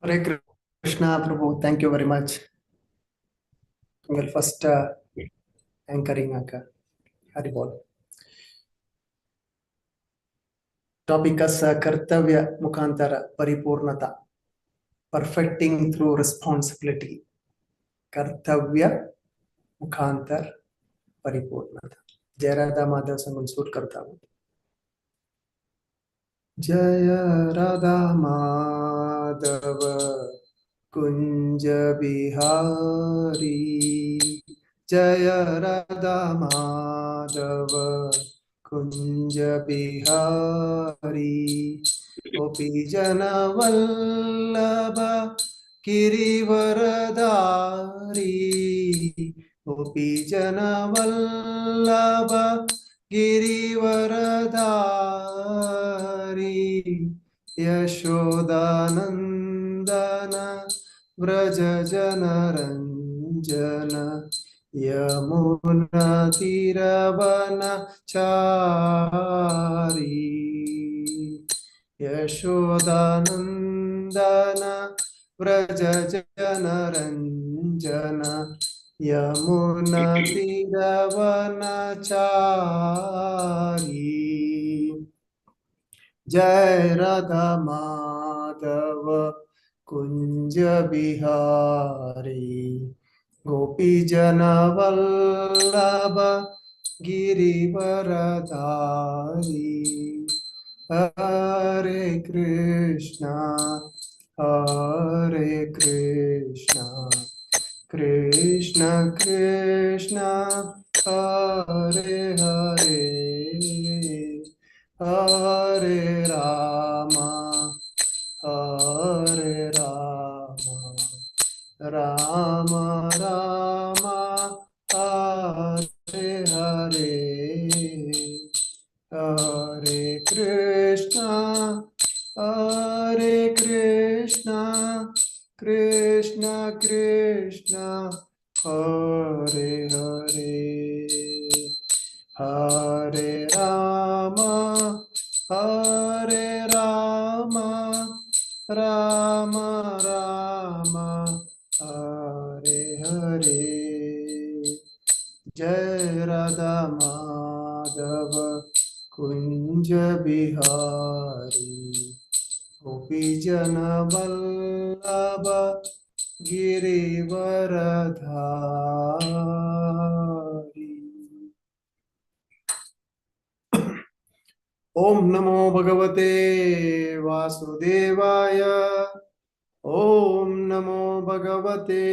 Hare Krishna, Prabhu. Thank you very much. Well, first anchoring Akka. Hari Bol. Topic as Kartavya Mukantara Paripurnata. Perfecting through responsibility. Kartavya Mukhantar Paripurnata. Jayarada Madhav Sangun Sur करता हूँ. जय राधा माधव कुंज बिहारी जय राधा माधव कुंज बिहारी गोपी जन वल्लभ गिरिवरधारी गोपी जन वल्लभ गिरिवरधारी यशोदानंदन व्रज जनरंजन यमुना तीरवनचारी यशोदानंदन व्रज जनरंजन यमुना तीरवनचारी जय राधा माधव कुंज बिहारी गोपी जन वल्लभ गिरिवरधारी हरे कृष्णा कृष्ण कृष्ण हरे हरे हरे रामा राम राम हरे हरे हरे कृष्णा कृष्ण कृष्ण हरे हरे हरे राम राम राम हरे हरे जय राधा माधव कुंज बिहारी गोपी जन वल्लभ गिरिवरधारी ओम नमो भगवते वासुदेवाय ओम नमो भगवते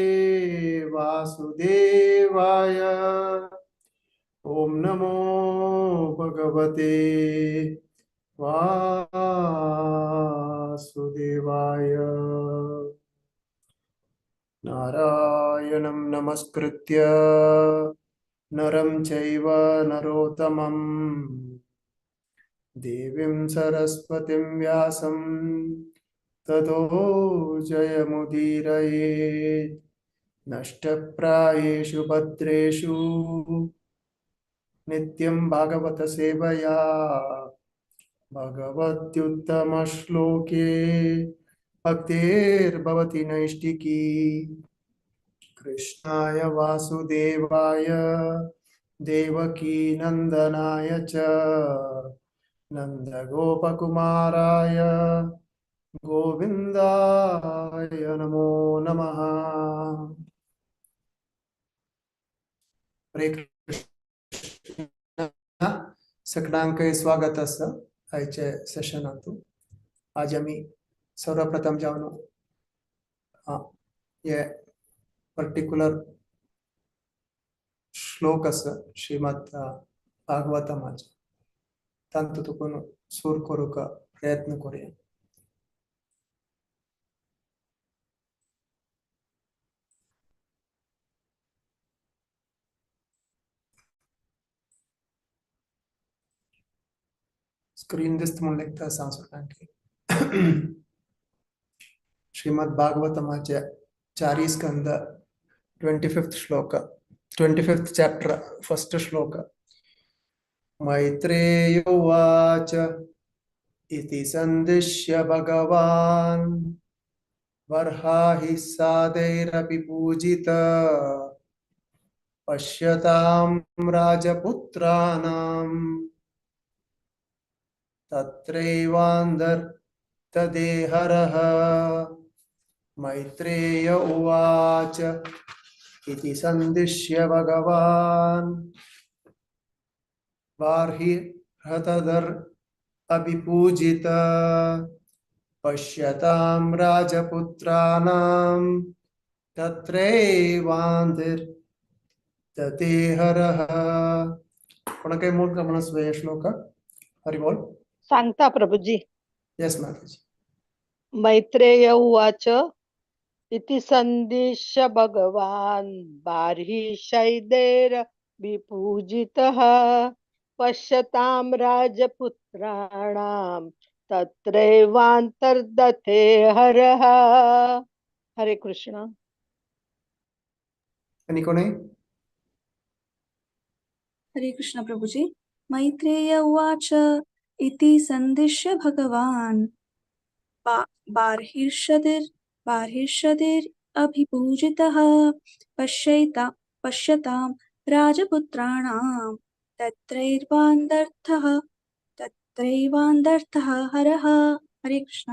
वासुदेवाय ओम नमो भगवते वासुदेवाय नारायणं नमस्कृत्य नरं चैव नरोत्तमं देवीं सरस्वतीं व्यासं ततो जयमुदीरयेत् नष्टप्रायेषु भद्रेषु नित्यं भागवत सेवया भगवत्युत्तमश्लोके भक्तिर्भवति नैष्टिकी कृष्णाय वासुदेवाय देवकी नंदनाय च नंदगोपकुमाराय गोविंदाय नमो नमः हरे कृष्ण सगळ्यांक स्वागत आसा आयचे सेशनातून आज आम्ही सर्वप्रथम जावन ये पर्टिक्युलर श्लोक आसा श्रीमद भागवतमाचे तांतूं तुकून सूर करूंक प्रयत्न करूया स्क्रीन दिसता म्हण लेखता सांसोटांकी श्रीमद भागवतमाचे 4 स्कंद 25th श्लोक 25th चैप्टर फर्स्ट श्लोक मैत्रेय उवाच इति संदिश्य भगवान् वर्हाहि सादैरपि पूजिता पश्यतां राजपुत्राणां तत्रैवान्तर्दधेहरः मैत्रेय उवाच इति सन्दिश्य भगवान् बार्हिर्हतदर् अभिपूजिता पश्यतां राजपुत्राणां तत्रैवान्तर्दधेहरः. कोणाकडे मूळ गमनस्वय श्लोक हरिबोल. सांगता प्रभुजी. यस माताजी. मैत्रेय उवाच इति संदिश्य भगवान् बार्हिषैदेर विपूजितः पश्यतां राजपुत्राणां तत्रैवान्तर्दधे हरः. हरे कृष्ण. आणि कोणी? हरे कृष्ण प्रभुजी. मैत्रेय उवाच इति संदिश्य भगवान् बार्हिषदिरभिपूजितः पश्यतां राजपुत्राणां तत्रैवान्तर्दधः हरः. हरे कृष्ण.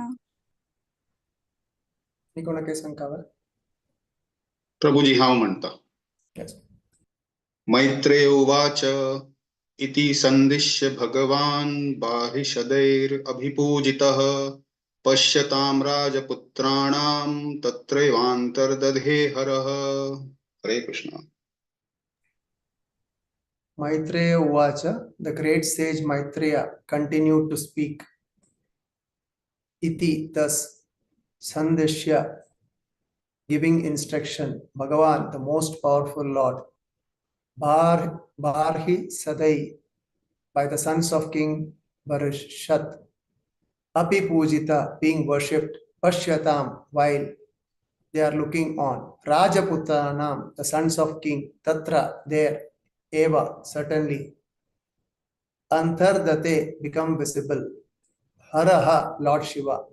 आणि कोणाकडे सांगावर? प्रभुजी हाव म्हणता. Yes. मैत्रेय उवाच इति संदिश्य भगवान् बार्हिषदैरभिपूजितः पश्यतां राजपुत्राणां तत्रैवान्तर्दधे हरः. हरे Krishna. Maitreya Uvacha, the great sage Maitreya continued to speak. Iti, thus, Sandeshya, giving instruction, Bhagavan, the most powerful Lord, Barhi Sadai, by the sons of King Barishat, Api Pujita, being worshipped, Pashyatam, while they are looking on, Rajaputranam, the sons of King, Tatra, there, Eva, certainly, Antardate, become visible, Haraha, Lord Shiva.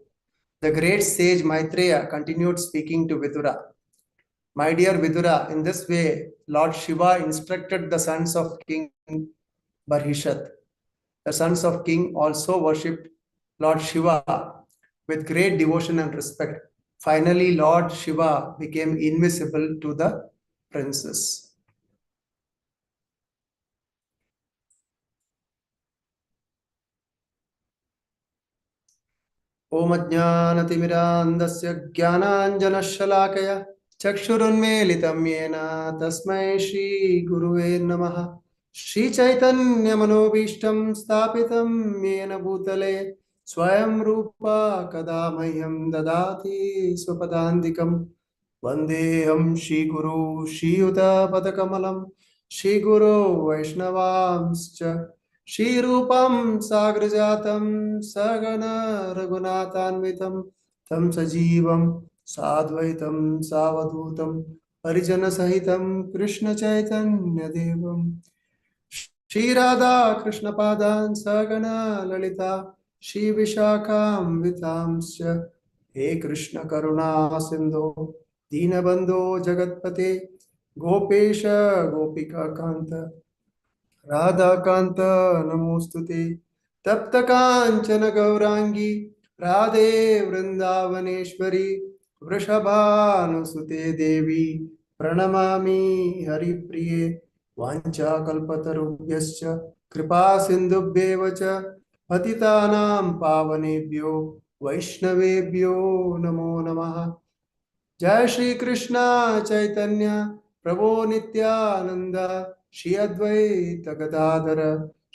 The great sage Maitreya continued speaking to Vidura. My dear Vidura, in this way, Lord Shiva instructed the sons of King Barhishat. The sons of King also worshipped Lord Shiva with great devotion and respect. Finally, Lord Shiva became invisible to the princess. ओम अज्ञानतिमिरान्धस्य ज्ञानाञ्जनशलाकया चक्षुरुन्मीलितं येन तस्मै श्रीगुरुवे नमः. श्रीचैतन्यमनोभीष्टं स्थापितं येन भूतले स्वयं रूपा कदा मह्यं ददाति स्वपदान्तिकं. वन्देऽहं श्रीगुरु श्रीयुतपदकमलं श्रीगुरो वैष्णवांश्च श्रीरूपं साग्रजातं सगण रघुनाथान्वितं तं सजीवं साद्वैतं सावधूतं परिजनसहितं कृष्णचैतन्यदेवं श्रीराधा कृष्णपादान् सगण ललिता श्रीविशाखान्वितांश्च. हे कृष्ण करुणा सिन्धो दीनबन्धो जगत्पते गोपेश गोपिकान्त राधाकांत नमोस्तुते. तप्त कांचन गौरांगी राधे वृंदावनेश्वरी वृषभानुसुते देवी प्रणमामि हरिप्रिये. वाञ्छाकल्पतरुभ्यश्च कृपा सिन्धुभ्येव च पतितानां पावनेभ्यो वैष्णवेभ्यो नमो नमः. जय श्री कृष्ण चैतन्य प्रभो नित्यानंद श्री अद्वैत गदाधर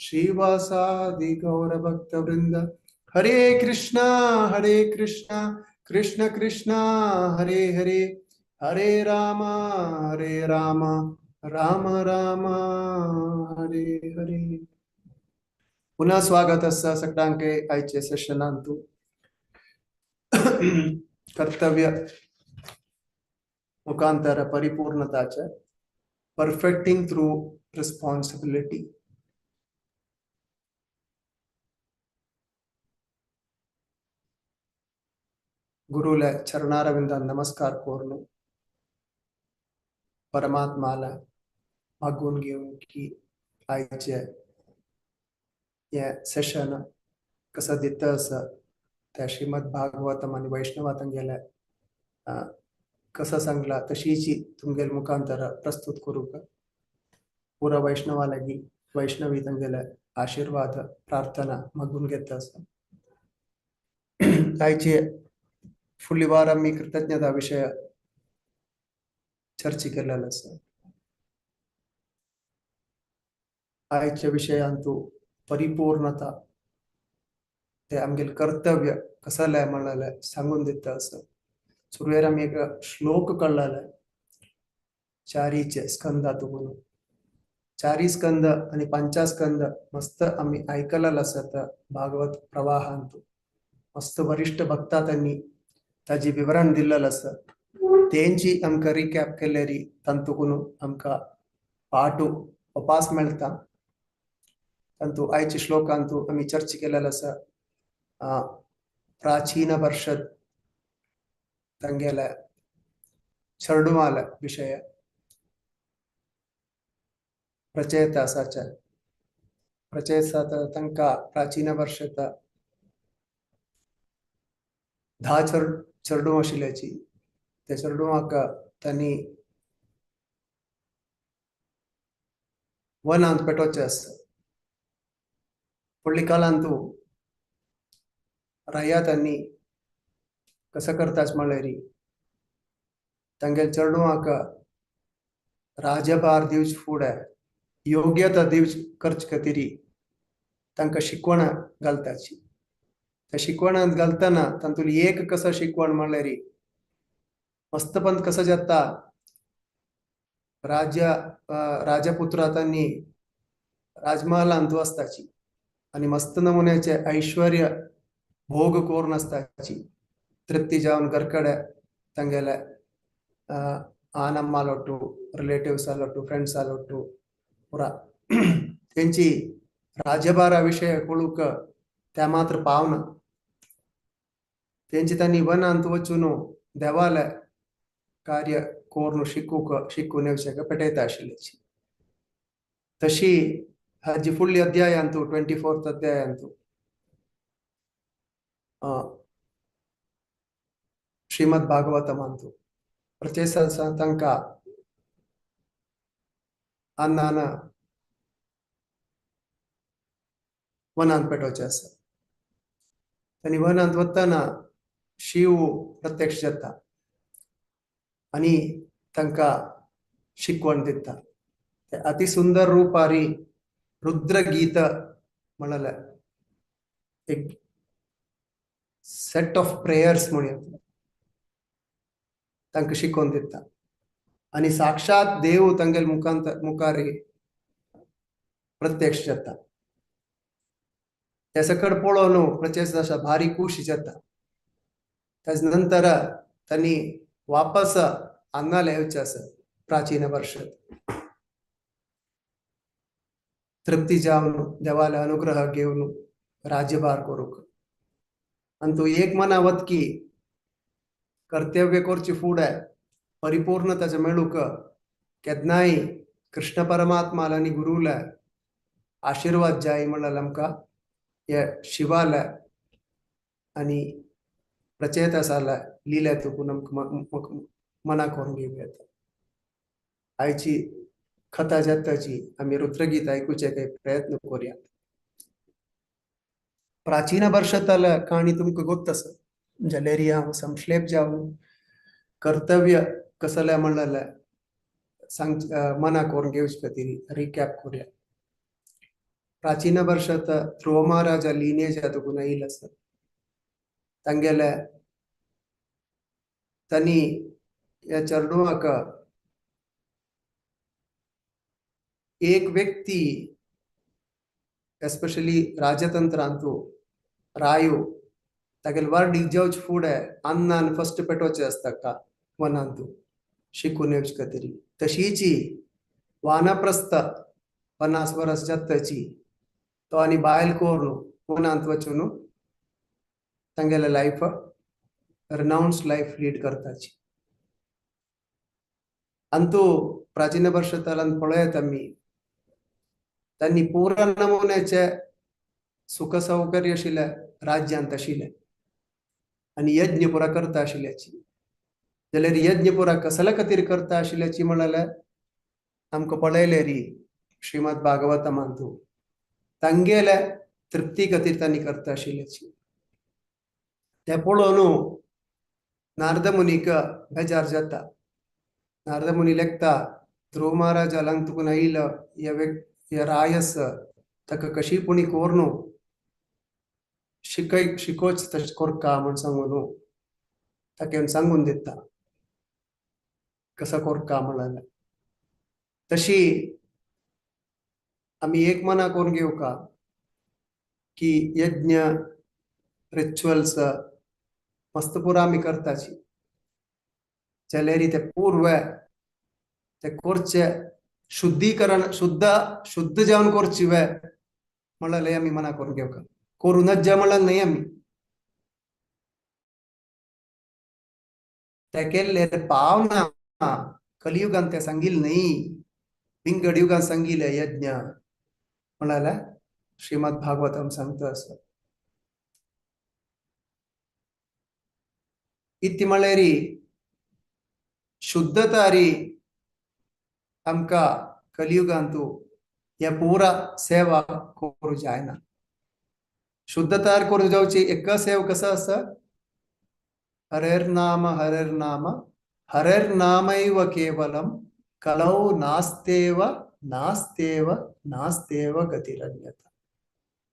श्रीवासादि गौर भक्त वृंद. हरे कृष्णा कृष्ण कृष्णा हरे हरे हरे राम राम राम हरे हरे. पुन्हा स्वागत असा सगळ्यांके आयचे सेशनांतू कर्तव्य मुखांतर परिपूर्णताचे perfecting through responsibility. गुरुला चरणारविंदान नमस्कार करून परमात्माला मागून घेऊन की आयचे या सेशन कसं देतं असं त्या श्रीमद भागवतम आणि वैष्णवातन गेल्या कसं सांगला तशीची तुमगेल मुखांतर प्रस्तुत करू का पुरा वैष्णवालागी वैष्णवी तंगेला आशीर्वाद प्रार्थना मागून घेत असं आयचे फुल्ली वार मी कृतज्ञता विषय चर्चे केलेला असं आयच्या विषयांतू परिपूर्णता ते आमगेल कर्तव्य कसं म्हणाला सांगून देतं असं सुरुवातीला आम्ही एक श्लोक कळलाय चारीचे स्कंदातून चारी स्कंद आणि पंचास्कंद मस्त आम्ही ऐकलेलं असत भागवत प्रवाहांतू मस्त वरिष्ठ भक्ता त्यांनी त्याची विवरण दिलेलं असत त्यांची आमका रिकॅप केलेली तंतुकून आमका पाठू उपास मिळता तंतु आयची श्लोकांतू आम्ही चर्चा केलेलं असं प्राचीन वर्षद तंगेला शरडुमाल विषय प्रचेत असाच्या प्रचेत तंका प्राचीन वर्षत 10 चरडू आशिल्ल्याची त्या चरडूमाक त्यांनी वनांत पेटोवचे असत फुडली कालांतू राया त्यांनी कसं करताच म्हळ्यारी तांगेल चरडूमाक राजभार दिवच फुडें योग्यता दिवच खर्च कतिरी तांकां शिकवण घालताची त्या शिकवणांत घालतना तांतूंतली एक कसं शिकवण म्हणल्यारी मस्तपंत कसं जाता राजपुत्रा त्यांनी राजमहालांत वचताची आणि मस्त नमुन्याचे ऐश्वर्य भोग करून असताची तृप्ती जावन घरकडे तांगेले आनम्मालोटू रिलेटिव्स आलोटू फ्रेंड्स आलोटू पुरा त्यांची राजभारा विषय कळूक त्या मात्र पावना त्यांची त्यांनी वनांत वचून देवाले कार्य कोरून शिकून येवचेका पेटयता आशिल्ल्याची तशी हाजी फुडली अध्यायांतू 24th अध्यायांतू श्रीमद भागवतमांतू प्रचेस तांकां अन्नान वनांत पेटोवचे आसा त्यांनी वनांत वतना शिव प्रत्यक्ष जाता आणि तांकां शिकवण दिता ते अति सुंदर रूपारी रुद्रगीत म्हणाले एक सेट ऑफ प्रेयर्स म्हणून तांकां शिकवण दिता आणि साक्षात देव तांगेल मुखारी प्रत्यक्ष जाता त्या सकड पळोवन प्रचेस अशा भारी खुश जाता त्याच नंतर त्यांनी वापस हांगाला येवचे आसा प्राचीन वर्षात तृप्ती जावन देवाले अनुग्रह घेवन राज्यभार करूक आणि तो एक मनावत की कर्तव्य करचे फुडें परिपूर्णताचे मेळूक केदनाय कृष्ण परमात्माला आणि गुरुला आशीर्वाद जाय म्हणल्यार आमकां हे शिवाला आणि प्रचेत आसाला लिहिल्या तुकून आमकां मना करून घेवं येता आयची कथा जाताची आम्ही रुद्रगीत ऐकूचे काही प्रयत्न करूया प्राचीन वर्षातल काणी तुमकां गोत्त आसा जाल्यार हांव संक्षेप जावन कर्तव्य कसले म्हणलेले मना करून घेवचे खातीर रिकॅप करूया प्राचीन वर्षात ध्रुव महाराजा लिनेज तुकून येयला आसा तांगेले त्यांनी या चरडूमाक एक व्यक्ती एस्पेशली राजतंत्रांतू रायो तागेले वर्ड इजावचे फुडें अन्नान फर्स्ट पेटोवचे आसता का वनांतू शिकून येवचे खातीर तशीची वानप्रस्थ 50 वर्स जाताची तो आनी बायल करून वनांत वचून तांगेले लायफ रिनाउन्स लाईफ लीड करताची ಅಂತೂ ಪ್ರಾಚೀನ ವರ್ಷದಲ್ಲಿ ಪೊಳೆಯ ತಮ್ಮಿ त्यांनी पूर्ण नमुन्याचे सुख सौकर्य आशिल्ले राज्यांत आशिल्ले आणि यज्ञ पुरा करता आशिल्ल्याची जाल्यार यज्ञ पुरा कसल्या खातीर करता आशिल्ल्याची म्हणाल्यार आमकां पळयले री श्रीमद भागवतमांतू तांगेले तृप्ती खातीर तांणी करता आशिल्ल्याची ते पळोवन नारद मुनीक बेजार जाता नारद मुनी लेखता ध्रुव महाराज अलंग तुकून आयिल्लो हे रायस ताका कशी पुणी कोर न्हू शिकोच तशें कोरका म्हण सांगून ताका सांगून दिता कसो कोरका म्हणाल्यार तशी आमी एक मना करून घेवका की यज्ञ रिच्युअल्स मस्त पुरा आमी करताची जाल्यार ते पूर्व ते करचे शुद्धीकरण शुद्ध जावन करची वे म्हळ्यार आमी मना करून घेवका करूनच जे म्हळ्यार न्हय आमी ते केल्ले पावना कलियुगांत ते सांगिल्ले न्हय विंगड युगांत सांगिल्ले यज्ञ म्हळ्यार श्रीमद भागवतम सांगता असो इति म्हळ्यार शुद्धता री आमकां कलियुगांतू हे पुरा सेवा करूं जायना शुद्धता करूं जावची एक सेवा कसो आसा हरेर नाम हरेर नामैव केवलम कलौ नास्तेव नास्तेव नास्तेव गतिरन्यथा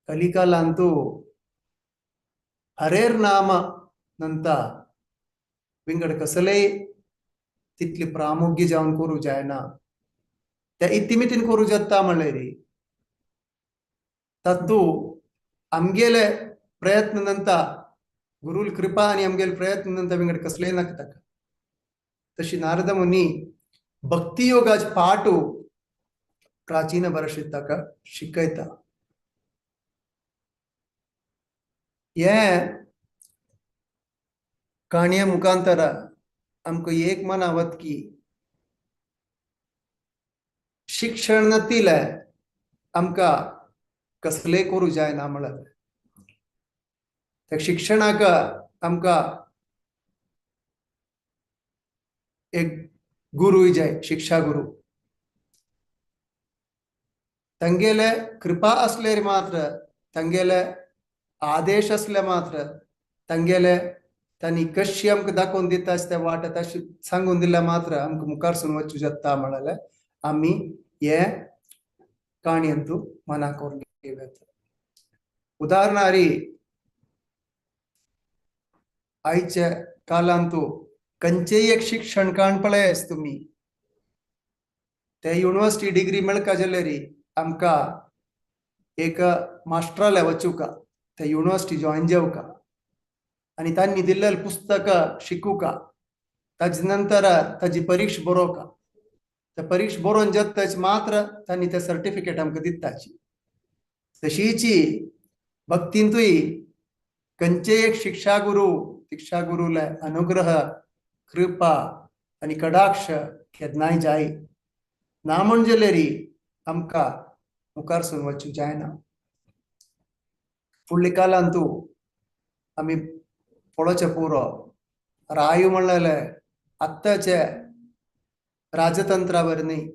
कलिकालांतू हरेर नाम नंतर विंगड कसलेय तितली प्रामुख्य जावन करूं जायना त्या इतिमितीन करूं जाता म्हळ्यार तातू आमगेले प्रयत्न नंतर गुरुल कृपा आनी आमगेले प्रयत्न नंतर विंगड कसलेय नाका ताका तशी नारद मुनी भक्ती योगाचे पाठ प्राचीन वर्षीत ताका शिकयता हे काणये मुखांतर आमकां एक मनावत की शिक्षणातील आमकां कसलेय करूं जायना म्हळ्यार त्या शिक्षणाक आमकां एक गुरूय जाय शिक्षा गुरू तांगेले कृपा असल्यार मात्र तांगेले आदेश असले मात्र तांगेले तांणी कशी आमकां दाखोवन दिता त्या वाट तशी सांगून दिल्यार मात्र आमकां मुखार सून वचूं शकता म्हळ्यार आमी हे काणयेंतू मना करून घेवया उदाहरणारी आयच्या कालांतू खंयचेय एक शिक्षण काण पळयात तुमी ते युनिवर्सिटी डिग्री मेळका जाल्यार आमकां एक मास्टराल्या वचूंका ते युनिवर्सिटी जॉइन जावका आनी तांणी दिल्लेलें पुस्तक शिकुका ताजे नंतर ताजी परीक्षा बरोवका ते परीक्षा बरोवन जातच मात्र तांणी ते सर्टिफिकेट आमकां दिताची तशीची भक्तींतूय खंयचेय एक शिक्षा गुरुले अनुग्रह कृपा आनी कडाक्ष केदनाय जाय ना म्हण जाल्यार आमकां मुखार सून वचूं जायना फुडल्या कालांतू आमी पळोवचे पुरो रायो म्हणलेले आत्ताचे राजतंत्रा वर न्हय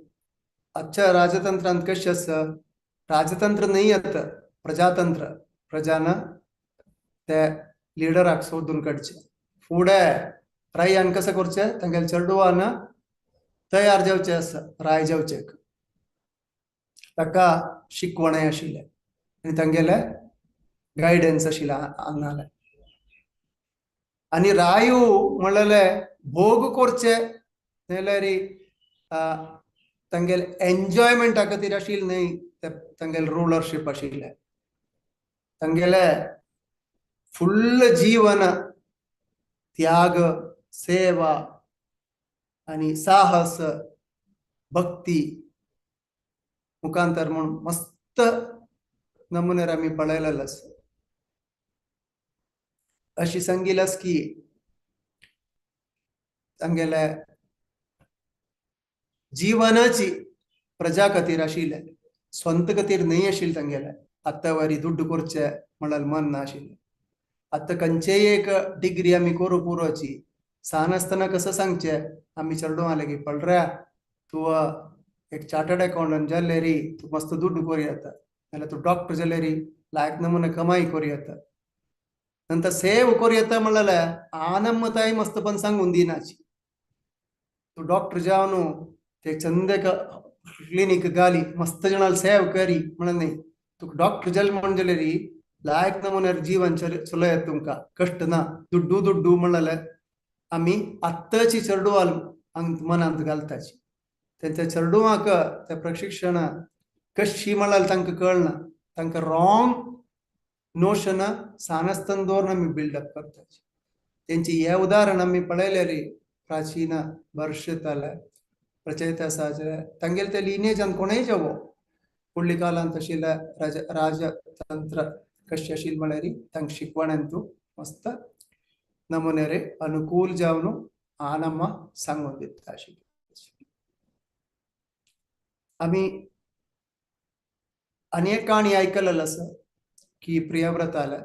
आजच्या राजतंत्रांत कशें आसा राजतंत्र न्हय आतां प्रजातंत्र प्रजान ते लिडराक सोदून काडचे फुडें रायान कशें करचें तांगेले चेडवान तयार जावचें आसा राय जावचेक ताका शिकवणें आशिल्लें आनी तांगेले गायडन्स आशिल्लें हांगालें आनी रायो म्हणलेले भोग करचे जाल्यार तांगेले एन्जॉयमेंटा खातीर आशिल्लें न्हय तांगेले रुलरशीप आशिल्लें तांगेले फुल्ल जीवन त्याग सेवा आनी साहस भक्ती मुखांतर म्हूण मस्त नमुनेर आमी पळयलेलें आसा अशी सांगिल्लें आसा की तांगेले जीवनाची प्रजा खातीर आशिल्ले, स्वंत खातीर न्हय आशिल्ले तांगेले. आत्ता वरी दुड्ड करचे म्हणाल मन ना आशिल्ले. आत्ता खंयचेय एक डिग्री आमी करू पुरोची, सान आसतना कसं सांगचे आमी चेडूं आले की पळऱ्या तूं एक चार्टर्ड अकाउंटंट जाल्ले री तूं मस्त दुड्ड करूं येता, नाल्यार तूं डॉक्टर जाल्ले री लायक नमुने कमाई करूं येता. नंतर सेव करूं येता म्हणल्यार आनमताय मस्तपण सांगून दिनाची. तूं डॉक्टर जावन ते चंदेक क्लिनीक घाली मस्त जणाल सेव करी म्हणून न्ही. तुका डॉक्टर जालें म्हण जाल्यार लायक नमुन्यार जीवन चलयत तुमकां कश्ट ना. दुड्डू दुड्डू म्हणल्यार आमी आत्ताची चेडवाल मनांत घालताची. तेंच्या चेडवांक त्या प्रशिक्षण कशी म्हणाल तांकां कळना, तांकां रॉंग नोशन सान आसतना दवरून आमी बिल्डअप करताची. तेंची हे उदाहरण आमी पळयलें रे प्राचीन वर्षताले प्रचेतासाचे तांगेले ते लिनेजान कोणेय जावो फुडली काळांत आशिल्ले राजतंत्र कशें आशिल्लें म्हळ्यार तांकां शिकवण्यान तूं मस्त नमुने रे अनुकूल जावन आनम्मा सांगून दिता आशिल्ली. आमी आनी एक काणी आयकलेली आसा की प्रियव्रताले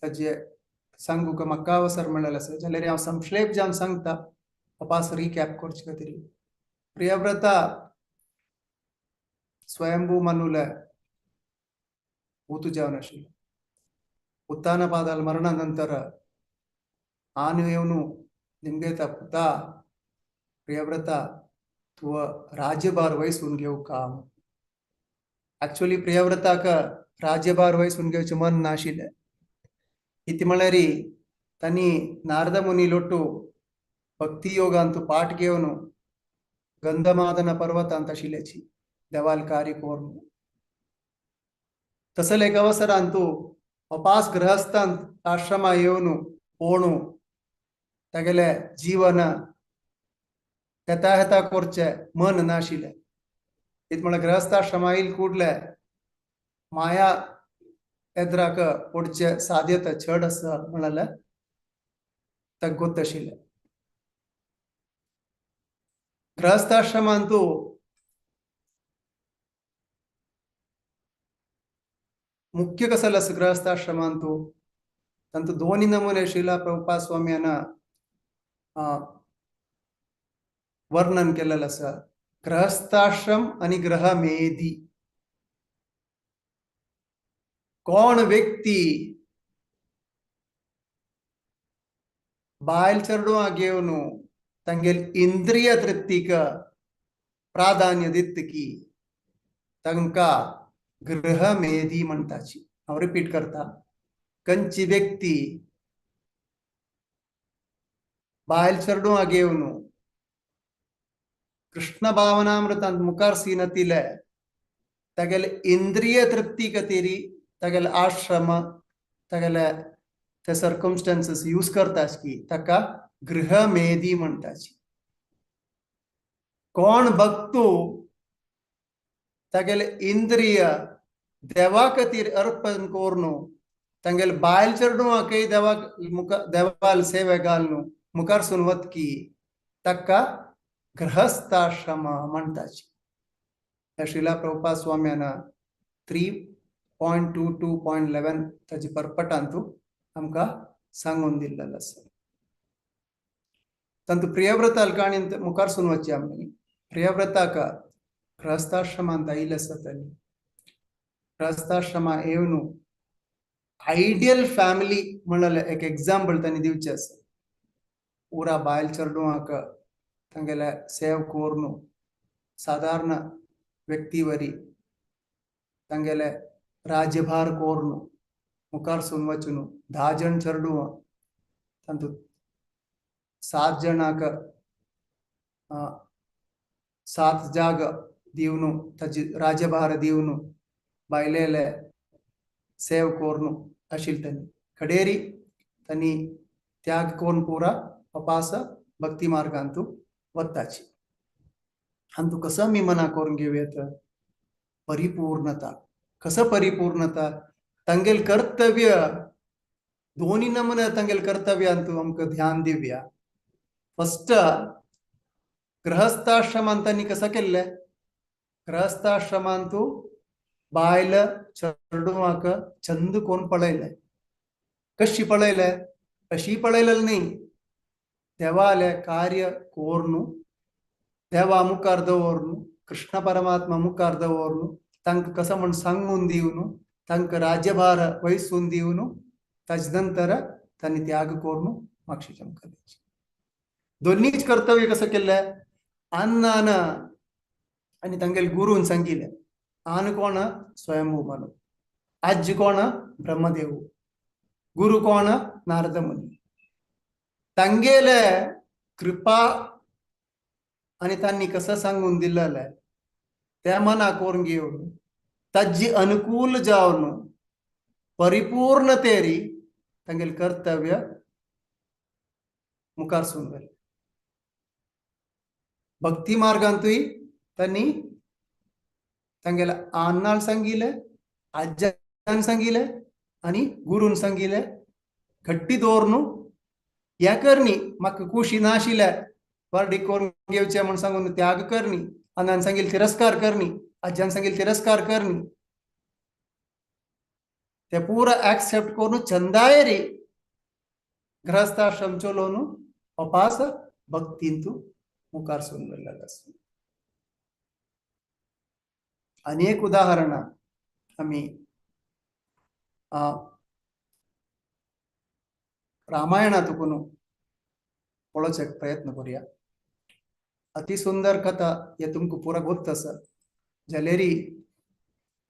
ताजे सांगूक म्हाका अवसर मेळ्ळेलो आसा जाल्यार हांव संक्षेप जावन सांगता वापस रिकॅप करचे खातीर. प्रियव्रता स्वयंभू मनुले ऊत जावन आशिल्लो. उत्तानपादाल मरणा नंतर आन येवन निमगेता पुता प्रियव्रता तूं राज्यभार वयसून घेवका. एक्चुअली प्रियव्रताक राज्यभार वयसून घेवचें मन नाशिल्लें. कितें म्हळ्यार तांणी नारद मुनी लोटू भक्ती योगान तूं पाठ घेवन गंधमादन पर्वतांत आशिल्ल्याची देवाल कार्य करून तसले एक अवसरान तूं वापस गृहस्थांत आश्रमा येवन पळोवन तागेले जीवन हेता करचें मन नाशिल्लें. कितें म्हळ्यार गृहस्थाश्रमा येयले कुडले माया एद्राक पडचे साध्यता चड आसा म्हणाल्यार ताका गोत आशिल्लें. गृहस्थाश्रमान तूं मुख्य कसो आसा गृहस्थाश्रमान तूं तांतूं दोनी नमुने आशिल्ला. प्रभुपाद स्वाम्यान वर्णन केलेलें आसा गृहस्थाश्रम आनी गृहमेधी. कोण व्यक्ती बायल चेडवां घेवन तांगेल इंद्रिय तृप्तीक प्राधान्य दिता की तांकां गृहमेधी म्हणटाची. हांव रिपीट करता. खंयची व्यक्ती बायल चेडवां घेवन कृष्ण भावनामृतांत मुखार सीनतिले तागेले इंद्रिय तृप्ती खातीर तागेले आश्रम तागेले ते सर्कमस्टन्सीस यूज करताच की ताका गृहमेधी म्हणटाची. कोण भक्तू तागेले इंद्रिय देवा खातीर अर्पण करून तांगेले बायल चेडवांकय देवाल सेवे घालून मुखार सून वत की ताका गृहस्थाश्रम म्हणटाची. श्रीला प्रभुपाद स्वाम्यान 3.22.11 ताची परपटांत आमकां सांगून दिल्लेलो आसा. तांतूं प्रियव्रताल काणींत मुखार सून वचची आमी. प्रियव्रताक गृहस्थाश्रमांत आयिल्ले आसा तांणी. गृहस्थाश्रमा येवन आयडियल फॅमिली म्हणलें एक एग्जाम्पल तांणी दिवचें आसा. पुरा बायल चेडवांक तांगेले सेव करून साधारण व्यक्ती वरी तांगेले राज्यभार करून मुखार सून वचून 10 जण चेडवां तांतूं 7 जणांक 7 जाग दिवन ताची राज्यभार दिवन बायलेले सेव करून आशिल्ले तांणी. कडेरी तांणी त्याग करून पुरा वापस भक्ती मार्गांत वताची. आनी तूं कसो आमी मना करून घेवया परिपूर्णता. कसं परिपूर्णता तांगेल कर्तव्य दोन्ही नमुने तांगेल कर्तव्यान तूं आमकां ध्यान दिवया. फर्स्ट गृहस्थाश्रमांतांनी कसं केलंय? गृहस्थाश्रमांतू बायल चढूवाक चंद कोण पळयलंय. कशी पळयलंय? अशी पळयलेलं नाही. देवाले कार्य कोरनु देवा मुखार दवरनु कृष्ण परमात्मा मुखार दवरनु तांकां कसं म्हण सांगून दिवनु तांकां राज्यभार वहिसून दिवनु ताजे नंतर तांणी त्याग कोरनु मोक्षाच्या मुखार वयचें. दोन्हीच कर्तव्य कसं केलें? अन्नान आनी तांगेले गुरून सांगिल्लें. आन कोण? स्वयंभू मनु. आजी कोण? ब्रह्मदेव. गुरु कोण? नारद मुनी. तांगेले कृपा आणि तांणी कसं सांगून दिलेलं त्या मना करून घेऊन ताजी अनुकूल जावन परिपूर्ण तेरी तांगेले कर्तव्य मुखार सून गेले. भक्ती मार्गांतूय तांणी तांगेले अन्नाल सांगिल्ले, आज्यान सांगिल्ले आणि गुरून सांगिल्ले घट्टी दवरनु या करनी म्हाका खुशी नाशिल्ले वर्डी करून घेवचे म्हण सांगून त्याग करनी. अन्नान सांगिल्ले तिरस्कार करनी, आज्यान सांगिल्ले तिरस्कार करनी. ते पूरा एक्सेप्ट करून चंदायरी गृहस्थाश्रम चलोवन वापास भक्तींतू मुखार सून गेल्लेलो आसा. अनेक उदाहरण आम्ही रामायणातून पळोवचे प्रयत्न करूया. अति सुंदर कथा हे तुमकां पुरा गोत्त आसा. जाल्यारी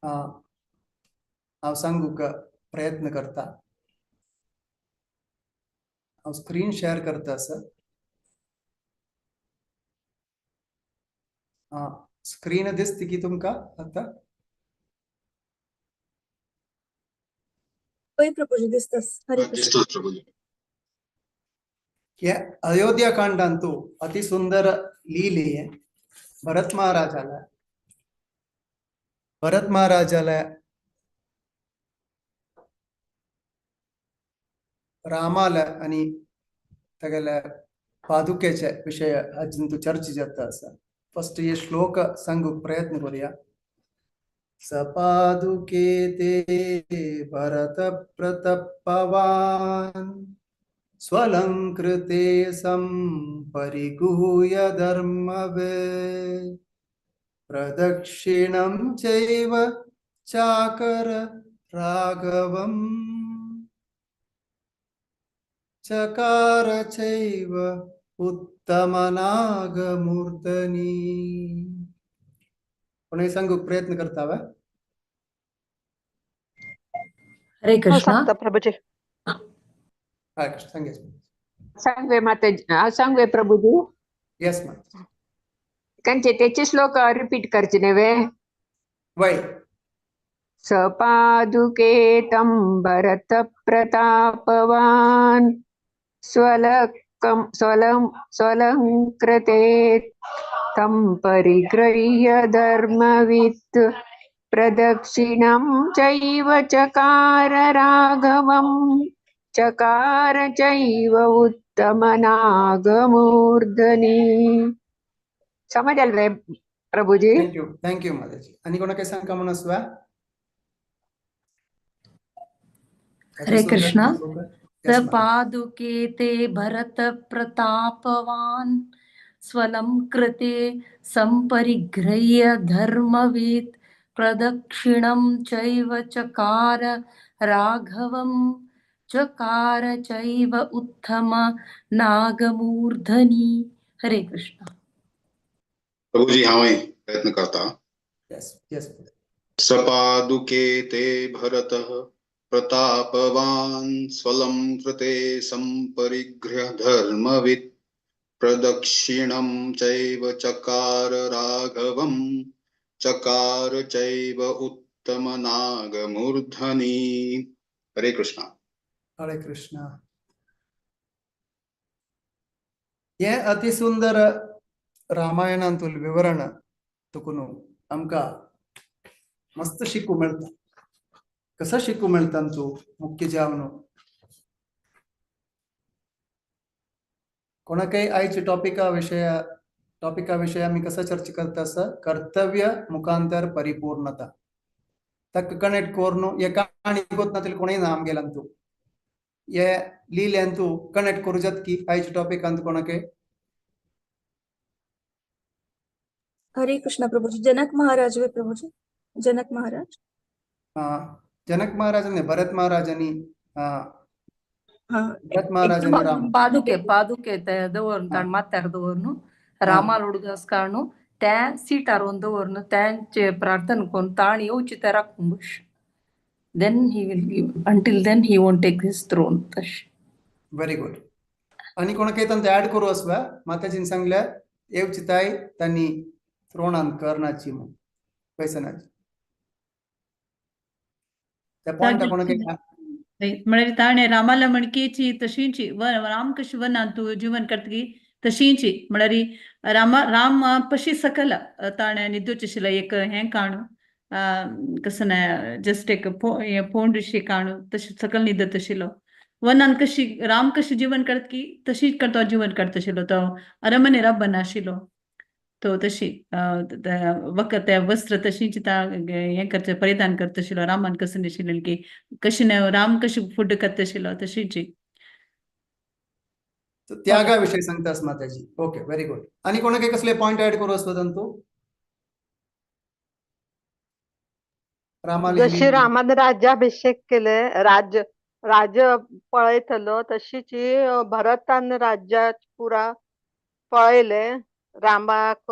हांव सांगूक प्रयत्न करता. हांव स्क्रीन शेअर करता आसा. स्क्रीन दिसता की तुमकां आता? होय प्रभूजी दिसतस. हरे कृष्ण. दिसतोच प्रभूजी. हे अयोध्या कांडांतू अति सुंदर लीले भरत महाराजाला रामाला आणि तागेल्या पादुकेचे विषय अजून तू चर्चा जाता आसा. फर्स्ट ये श्लोक सांगूक प्रयत्न करूया. सपादुके ते भरत प्रतपवान स्वलंकृते संपरिगूह्य धर्मवे प्रदक्षिणं चैव चाकर राघवम् चकार चैव उत्तमनागमूर्धनी. पुन्हा सांगूक प्रयत्न करतावा. हरे हो कृष्ण. सांगता प्रभूजी. हरे कृष्ण. सांगेस. सांगवे माताजी. सांगवे प्रभूजी. यस माता. कंचे त्याचे श्लोक रिपीट करचे नव्हे. वय सपादुके तं भरत प्रतापवान स्वलंकृते तं परिगृह्य धर्मवित् प्रदक्षिणं चैव चकार राघवं चकार चैव उत्तमनागमूर्धनी. समजले प्रभूजी? थँक्यू माताजी. आणि कोणा काही सांगा म्हणून असवा. हरे कृष्ण. Yes, पादुके ते भरत प्रतापवान स्वलंकृते संपरिगृह्य धर्मवित् प्रदक्षिणं चैव चकार राघवं चकार चैव उत्तम नागमूर्धनी. हरे कृष्ण. प्रभूजी हांवें प्रयत्न करता. yes, yes. सपादुके ते भरतः प्रतापवान स्वलंकृते संपरिगृह्य धर्मवित् प्रदक्षिणं चैव चकार राघवं चकार चैव उत्तमनागमूर्धनी. हरे कृष्ण. हरे कृष्ण. हे अति सुंदर रामायणांतूल विवरण तुकुन आमकां मस्त शिकू मेळटा. कसं शिकू मेळटा तू मुख्य जावन कोणाकय आयच्या टॉपिका विषय आम्ही कसं चर्चा करता असं कर्तव्य मुखांतर परिपूर्णता तक कनेक्ट कोरनो ये कहाणी गोतना तिल कोणी नाम गेलन तू ये लीलेन तू कनेक्ट करू जत की आयच्या टॉपिक अंत कोणाके हरे कृष्ण प्रभुजी. जनक महाराज वे प्रभुजी. जनक महाराज. जनक महाराजांनी भरत महाराजांनी हा भरत महाराजांनी राम पादुके ते दवरून ताण मात्यार दवरून रामाल उडगस कारणू त्या सीटार ಒಂದು दवरून त्यांचे प्रार्थना कोण ताण येऊची त्या राखूंबुश then he will give until then he won't take his throne तश व्हेरी गुड. आणि कोणाकय तंत ऍड करू असवा माताजीन सांगल्या येवचिताय त्यांनी थ्रोणान करणाची मग पैसनाची त्या पॉइंट कोणाकय म्हळ्यार ताणे रामाला म्हणकेची तशींची राम कशी वनान तू जीवन करतगी तशींची म्हळ्यार राम पशी सकल ताणे निद्दोचिशिला एक हें काणू कसं ना जस्ट एक पोंडशी काणू तशी सकल निद्दत आशिल्लो वनान कशी राम कशी जीवन करतकी तशी करतो जीवन करत आशिल्लो तो अरमने राबन आशिल्लो तो तशी वखत त्या वस्त्र तशींची हें करता परिधान करत आशिल्लो रामान कसं नाशिल्लें की कशी राम कशी फूड करत आशिल्लो तशींची त्यागाविषयी सांगतास माताजी. Okay very good. आणि कोणाकय कसले पॉइंट ऍड करू असतो तंतू रामाला जशी रामान राज्याभिषेक केले राज्य पळयतलो तशीच भरतान राज्यात पुरा पळयले रामाक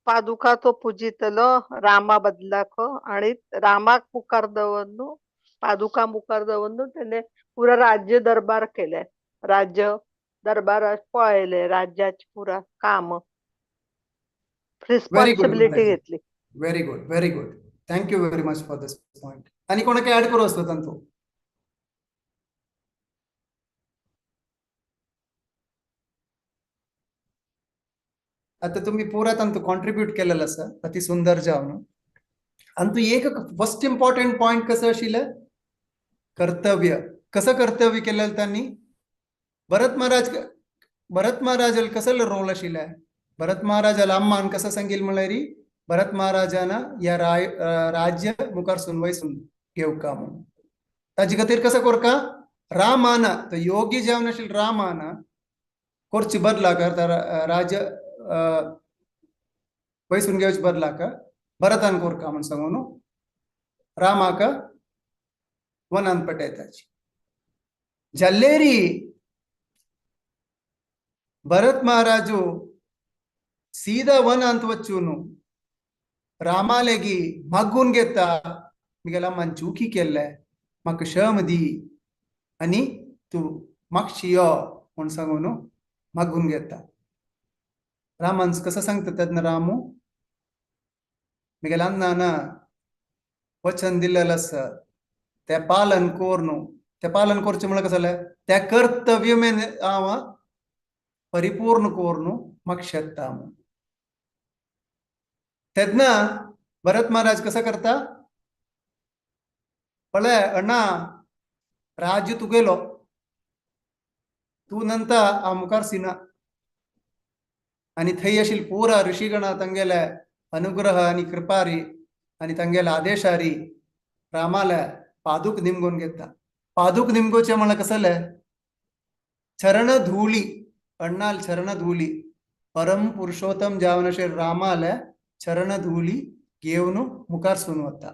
पादुका तो पुजितलो रामा बदलाक आणि रामाक मुखार दवरून पादुका मुखार दवरून त्याने पुरा राज्य दरबार केले राज्य दरबार पळयले राज्याचे पुरा काम रिस्पॉन्सिबिलिटी घेतली. Very good very good. Thank you very much for this point. आणि कोणाकय ऍड करू असतो तंतू आता तुम्ही पुरा तंतू कॉन्ट्रीब्यूट केलेलं असं अति सुंदर जावन आणि तू एक फर्स्ट इम्पॉर्टंट पॉइंट कसं आशिल्लें कर्तव्य कसं कर्तव्य केलेलं त्यांनी भरत महाराज कसं रोल आशिल्लें भरत महाराजाला अम्मान कसं सांगील म्हळ्यार भरत महाराजाना या राज्य मुखार वयसून घेवका म्हणून ताजे खातीर कसं करका रामाना तो योगी जेवन आशिल्लो रामाना करचे बदलाक राज्य वयसून घेवचे बदलाक भरतान कोरका म्हण सांगून रामाक वनान पटयताची जल्लेरी भरत महाराजू सीधा वनांत वचून रामालेगी मागून घेता मिगेला मन चुकी केल्ले म्हाका शम दी आणि तू मागशी यो म्हण सांगून मागून घेता. रामान कसं सांगता तेन्ना रामू मिगेला अन्नाना वचन दिल्लेलं आसा ते पालन कोर न्हू ते पालन करचें म्हळ्यार कसं जालें त्या कर्तव्य हांव परिपूर्ण कोर न्हू म्हाका शेता म्हणून तेन्ना भरत महाराज कसं करता पळय अण्णा राज्य तुगेलो तू नंतर हांव मुखार सिना आणि थंय आशिल्ली पुरा ऋषिगणा तांगेले अनुग्रह आणि कृपारी आणि तांगेले आदेशारी रामाले पादुक निमगोवन घेता. पादुक निमगोवचें म्हळ्यार कसं जालें चरण धुळी अण्णाल चरण धुळी परम पुरुषोत्तम जावन अशें रामाले चरण धुळी घेवन मुखार सून वता.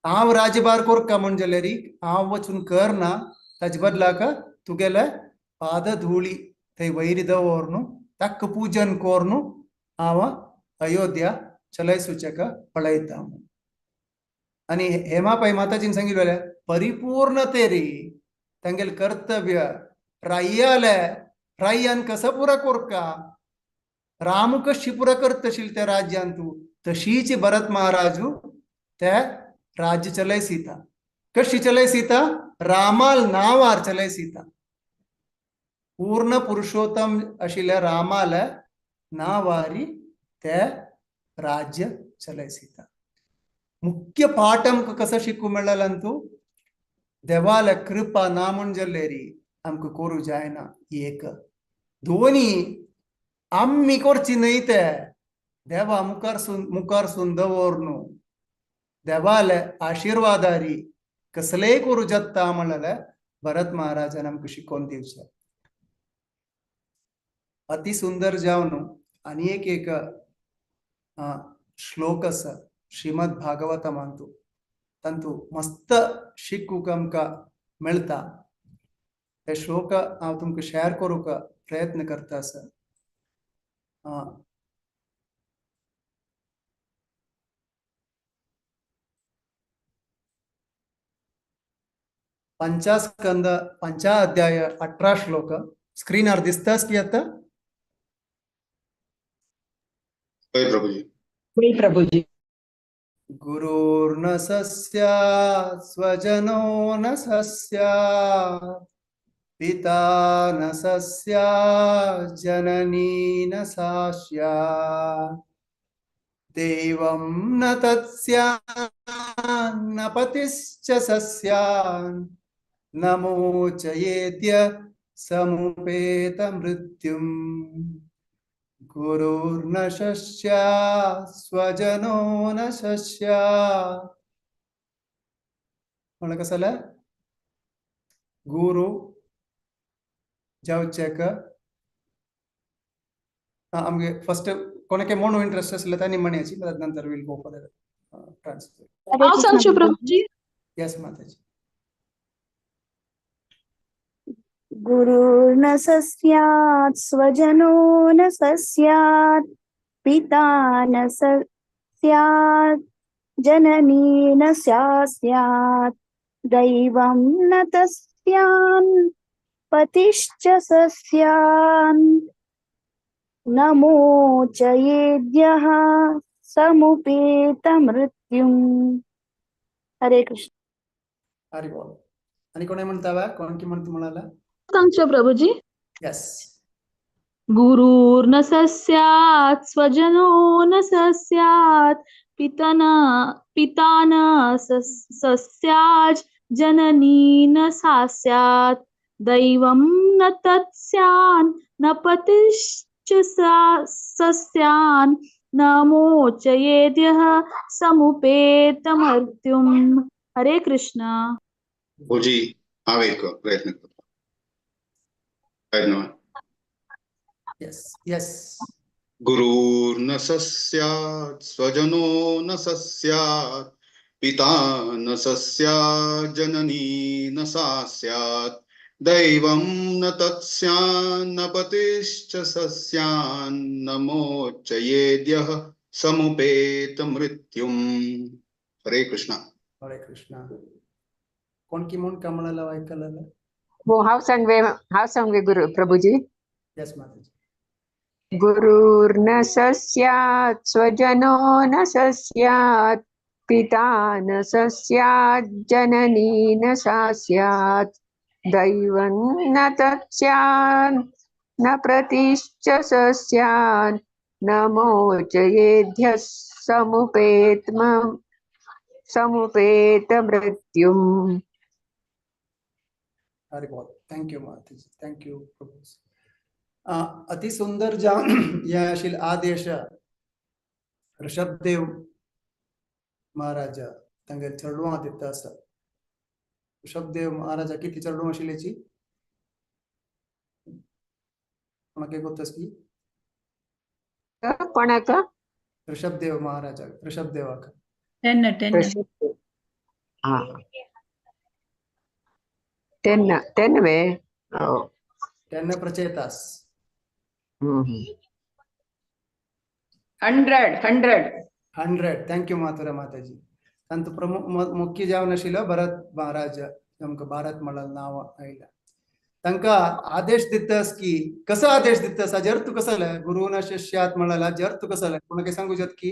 हांव राज्यभार कोरका म्हण जाल्यार हांव वचून करना ताजे बदलाक तुगेले पाद धुळी थंय वयर दवरून ताका पूजन कोरून हांव अयोध्या चलयसूचक पळयता. आणि हेमापाई माताजीन सांगिल्लें परिपूर्णतेरी तांगेले कर्तव्य राय्यान कसं पुरा कोरका राम कशी पुरा करत आशिल्ली त्या राज्यान तू तशीच भरत महाराजू त्या राज्य चलयसीता. कशी चलयसीता रामाल नावार चलयसीता. पूर्ण पुरुषोत्तम आशिल्ल्या रामाला नावारी ते राज्य चलयसीता. मुख्य पाठ आमकां कसं शिकूंक मेळ्ळां तू देवाला कृपा नामुंजलेरी आमक करू जायना एक दोन्ही आम्ही करची नाही ते देवा मुखार सुंदवरनु देवाला आशीर्वादारी कसले करू जत्ता म्हणलं भरत महाराजांना आमक शिकवून दिवस अति सुंदर जावन आणि एक श्लोक अस श्रीमद भागवत मानतो तंतु मस्त शिकूक आमका मिळता हे श्लोक हांव तुमका शेअर करूक प्रयत्न करता सर. पंचास्कंद 5 अध्याय 18 श्लोक स्क्रीनवर दिसतास की आता? प्रभुजी गुरुर्न सस्यात् स्वजनो न सस्यात् पिता न सस्यात् जननी न सास्यात् देवं न तत्स्यात् न पतिश्च सस्यात् न मोचयेद्य समुपेत मृत्युम्. गुरुर्न सस्यात् स्वजनो न सस्यात्. म्हणलं कसं गुरु जाऊचेक आमगे फर्स्ट कोणाके म्हणू इंटरेस्ट असले त्यांनी म्हणायची नंतर will go for transfer. Yes माताजी. गुरुर्न सस्यात् स्वजनो न सस्यात् पिता न सस्यात् जननी न स्यात् दैवं न तस्यान् पतिश्च सस्यान् न मोचयेद्यः समुपेत मृत्युम्. हरे कृष्ण. हरि बोल. आणि कोणी म्हणतावा कोण की म्हणतो म्हणाला? प्रभुजी. यस. गुरुर्न सस्यात् स्वजनो न सस्यात् पिता न सस्यात् जननी न सास्यात् दैवं न तत्स्यान् न पतिश्च सस्यान् न मोचयेद्यः समुपेत मृत्युम्. हरे कृष्ण. भोजी आवेक प्रयत्न करतो. Yes yes. गुरुर्न सस्यात् स्वजनो न सस्यात् पिता न सस्यात् जननी न सास्यात् दैवं न तत्स्यान्न पतिश्च सस्यान्न मोचयेद्यः समुपेत मृत्युम्. हरे कृष्णा. हरे कृष्णा. कोण की म्हणून कमळाला ऐकायला? हो हाव सांगवे गुरु प्रभुजी. यस माताजी. गुरुर्न सस्यात् स्वजनो न सस्यात् पिता न सस्यात् जननी न सास्यात् दैवं न तत्स्यान् न प्रतिश्च सस्यान् न मोचयेद्यः समुपेत मृत्युम्. हरि बोल. थँक यू माताजी. थँक यू प्रभू. अति सुंदर जा याशील आदेश ऋषभदेव महाराज तांगे चढवून दिता असा. ऋषभदेव महाराजा किती चढवून आशिल्लेची कोणाके गोतस की? कोणाक? ऋषभदेव महाराजा. ऋषभदेवाक 10 वे. हो. 10 प्रचेतास. 100. थँक यू मातुरा माताजी. तांतु प्रमुख मुख्य जावन आशिल्लो भरत महाराज आमकां भारत म्हणून नाव आयला. तांकां आदेश दितास की कसो आदेश दितास हाजेर तू कसो गुरु न शिष्यात म्हणाला हाजेर तू कसो कोणाक सांगू शकत की?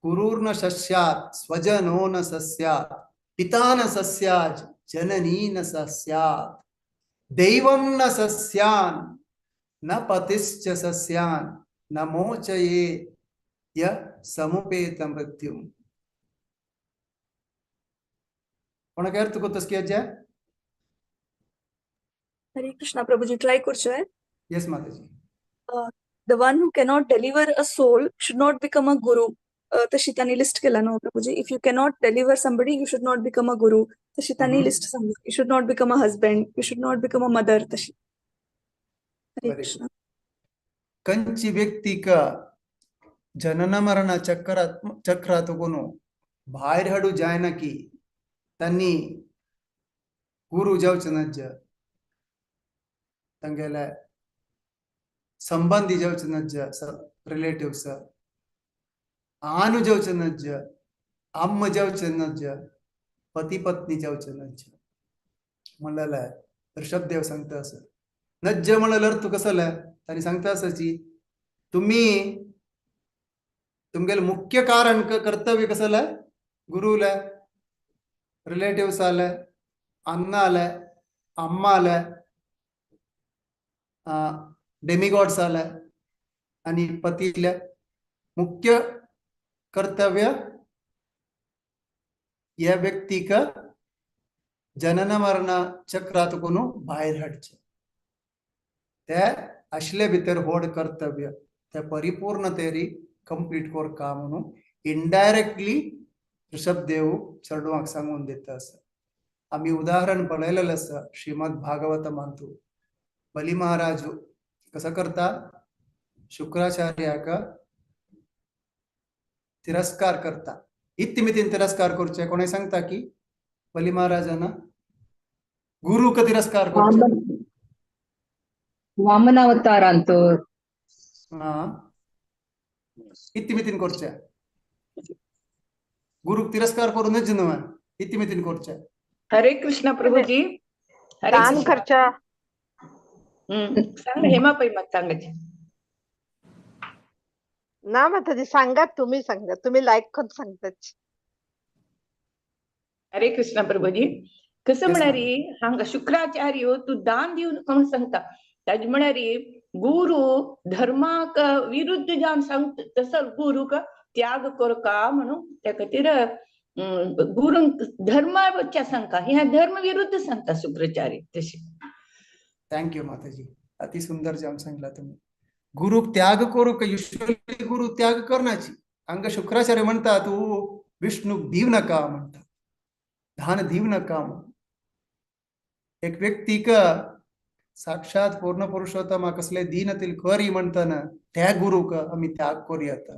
गुरुर्न सस्यात् स्वजनो न सस्यात् पिता न सस्यात् जननी न सस्यात् दैवं न सस्यान् न पतिश्च सस्यान् न मोचयेत् य समुपेत मृत्यु कोणाक अर्थ करतोस की अज्जा? हरे कृष्णा प्रभुजी ट्राय करचोय. येस माताजी. The one who cannot deliver a soul should not become a guru. तशी त्यांनी लिस्ट केला ना प्रभुजी. If you cannot deliver somebody, you should not become a guru. तशी त्यांनी लिस्ट सांगितली. You should not become a husband. You should not become a mother. तशी. हरे Very Krishna. Kanchi व्यक्ती का जनन मरण चक्रात कोणो बाहेर हडू जायना की त्यांनी गुरु जावच नज्ज ತಂಗೆಲ್ಲ संबंधी जावच नज्ज रिलेटिव्स आनु जावच नज्ज अम्म जावच नज्ज पती पत्नी जावच नज्ज म्हणलेलं ऋषभदेव सांगता असं नज्ज म्हणल्यार तू कसं त्यांनी सांगता असाची तुम्ही तुमगेल मुख्य कारण कर्तव्य कसं गुरुल रिलेटिव्स आले अन्न आले अम्मा आले डेमिगॉड्स आले आणि पतीले मुख्य कर्तव्य या व्यक्ती का जनन मरण चक्रात कोणू बाहेर हाडचे त्या असले भितर होड कर्तव्य त्या परिपूर्ण तेरी कंप्लीट कोर काम म्हणून इनडायरेक्टली ऋषभदेव चरडवाक सांगून देता असं आम्ही उदाहरण पळयलेलं असं श्रीमद भागवत मानतो बली महाराज कसं करता शुक्राचार्याका तिरस्कार करता इत्तिमितीन तिरस्कार करचे कोणी सांगता की बली महाराजांना गुरु का तिरस्कार करचे वामनावतारांतो इत्तिमितीन करचे गुरु तिरस्कार करूनच न्हू इत्तिमितीन करचे हरे कृष्ण प्रभुजी हरे दान कृष्ण. खर्चा सांग हेमा पै मग सांगायचे ना माताजी सांगा तुम्ही लाईक करून सांगतात हरे कृष्ण प्रभुजी कसं म्हणारी हांगा शुक्राचार्य तू दान दिवन कोण सांगता ताज म्हणारी गुरु धर्माक विरुद्ध जावन सांगत तसं गुरु का त्याग कर का म्हणून त्या खातीर गुरु धर्माच्या सांगता ह्या धर्म विरुद्ध सांगता शुक्राचार्य तशी. थँक्यू माताजी अति सुंदर जाम सांगला तुम्ही गुरु त्याग करू का युष्वली गुरु त्याग करण्याची अंग शुक्राचार्य म्हणता तू विष्णू दीव नका म्हणता धान दीव नका एक व्यक्ती का साक्षात पूर्ण पुरुषोत्तम कसले दीनतील करी म्हणताना त्या गुरु का आम्ही त्याग करूयात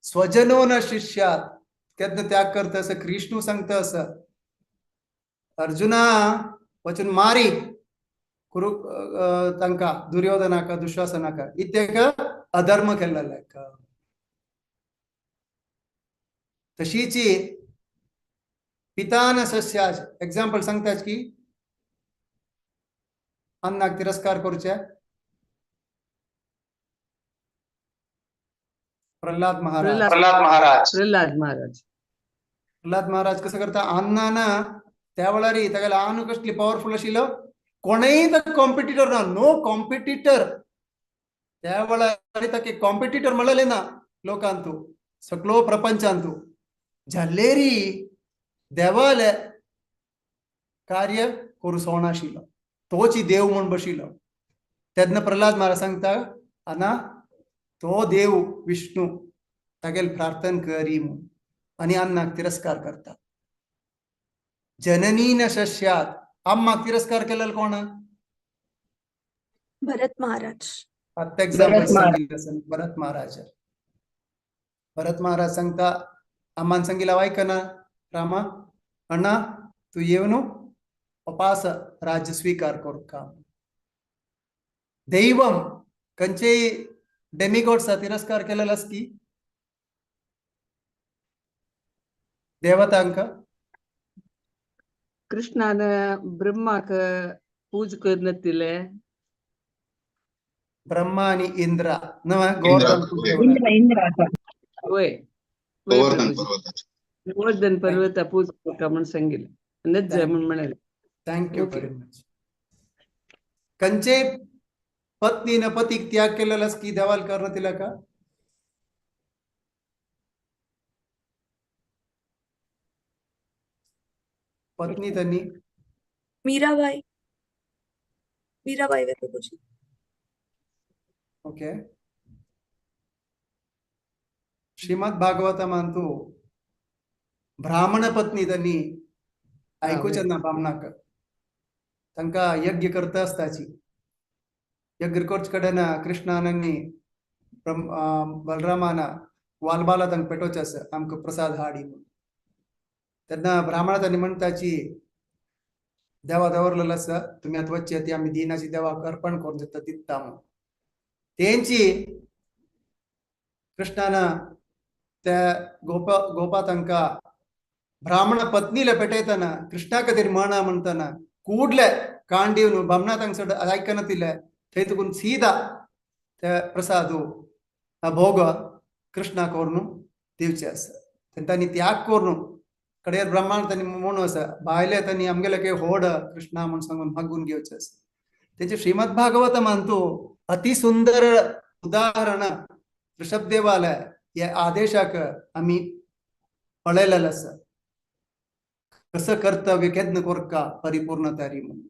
स्वजनो न शिष्यात त्यातनं त्याग करत असं कृष्ण सांगत असं अर्जुना वचन मारी कुरु तांका दुर्योधनाका दुःशासनाका इत्याका अधर्म केलेला का तशीची पितान सस्याज एक्झाम्पल सांगताच की अन्नाक तिरस्कार करूचे प्रल्हाद महाराज कसं करता अन्नाना त्या वेळार त्याला अन्न कसली पॉवरफुल आशिल्लो कोणेही कॉम्पिटिटर ना नो कॉम्पिटिटर त्या वेळार ताके कॉम्पिटिटर म्हणले ना लोकांतू सगळो प्रपंचांतू झालेरी देवाले कार्य करूसोण आशिल्लो तोची देव म्हण बशिल्लो तेन्ना प्रल्हाद महाराज सांगता आना तो देव विष्णू तागेल प्रार्थना करी म्हूण आनी अन्नाक तिरस्कार करता जननी न शस्यात अम्माक तिरस्कार केलेलो कोण भरत महाराज. आता एक्झाम्पल सांगितलं भरत महाराज सांगता अम्मान सांगितलं ऐकना रामा अण्णा तू येऊन उपास राज्य स्वीकार करू का दैवम कंचे डेमिगॉड्सचा तिरस्कार केलेलास की देवतांक कृष्णान ब्रह्माक पूज करनतिले ब्रह्मा आणि इंद्रा नवा गोवर्धन होय गोवर्धन पर्वत पूज करता म्हणून सांगितलं नज म्हणून म्हणाले. Thank you very much. कंचे पत्नीनं पतीक त्याग केलेलास की देवाल करणं तिला का पत्नी त्यांनी मीराबाई मीराबाई प्रभुजी. ओके. श्रीमद भागवता मानतो ब्राह्मण पत्नी त्यांनी ऐकूच्या ना बामणाक तांका यज्ञ करता असताची यज्ञ करच कडेन कृष्णाननी बलरामाना वालबाला तांक पेटोवचे आसा आमकां प्रसाद हाडी म्हणून. तेन्ना ब्राह्मण तांणी म्हणटाची देवा दवरलेलो आसा तुमी आतां वच्चे ती आमी दिनाची देवाक अर्पण करून दिता म्हणून. तेंची कृष्णान त्या गोपा तांकां ब्राह्मण पत्नीला पेटयतना कृष्णा खातीर म्हणा म्हणटना कूडले काण दिवन बामणा तांक आयकना दिले थंय तुकून सीदा ते प्रसादू भोग कृष्णाक व्हरून दिवचे आसा. तांणी त्याग करून कडेर ब्रह्मांड तांणी म्हणून आसा भायले तांणी आमगेले काही होड कृष्णा म्हणून सांगून मागून घेवचे आसा. तेचे श्रीमद भागवत मानतो अति सुंदर उदाहरण ऋषभदेवाला या आदेशाक आम्ही पळयलेलें आसा. कसं कर्तव्य केदन कोरका परिपूर्णतारी म्हणून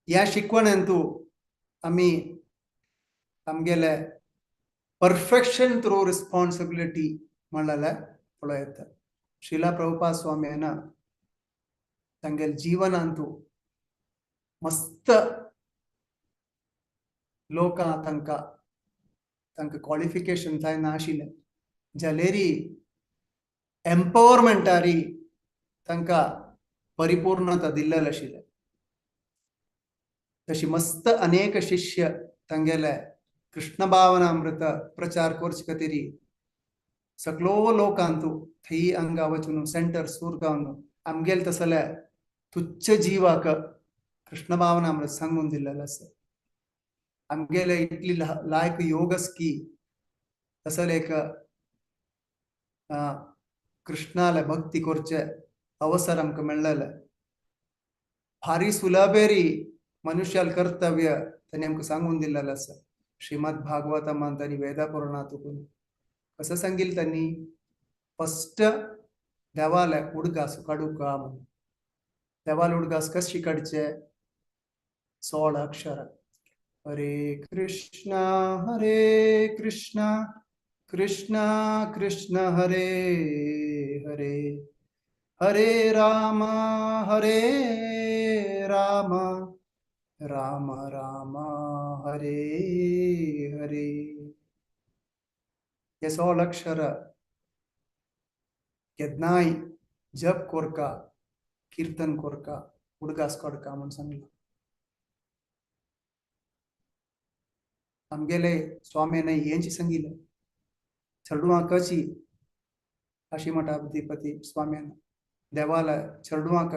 या शिकवणेंतू आम्ही आमगेले परफेक्शन थ्रू रिस्पॉन्सिबिलिटी म्हणलेले पळयता. श्रीला प्रभुपाद स्वामीन तांगेले जीवनांतू मस्त लोकां तांकां क्वॉलिफिकेशन जाय नाशिल्लें जाल्यारी एम्पावरमेंटारी तांकां परिपूर्णता दिल्लेलें आशिल्लें. तशी मस्त अनेक शिष्य तांगेले कृष्ण भावनामृत प्रचार करचे खातीर सगळो लोकांतू थंय हांगा वचून सेंटर सुरगांवन आमगेले तसले तुच्छ जीवाक कृष्ण भावनामृत सांगून दिल्लेलें आसा. आमगेले इतली लायक योगस्की तसले एक कृष्णाला भक्ती करचे अवसर आमकां मेळ्ळेले. भारी सुलभेरी मनुष्याल कर्तव्य तांणी आमकां सांगून दिल्लेलें आसा. श्रीमद भागवतामान तांणी वेदा पुराणांतून कसं सांगिल्लें तांणी फस्ट देवाले उडगास काडूका म्हणून. देवाले उडगास कशी काडचे 16 अक्षर. हरे कृष्णा कृष्णा कृष्ण हरे हरे हरे राम राम राम हरे हरे. हे 16 अक्षर केदनाय जप कोरका कीर्तन कोरका उडगास काडका म्हणून सांगला. आमगेले स्वामीन हेंची सांगिल्लें चेडवांकची अशी म्हणटा अधिपती स्वामीन देवाला चेडवांक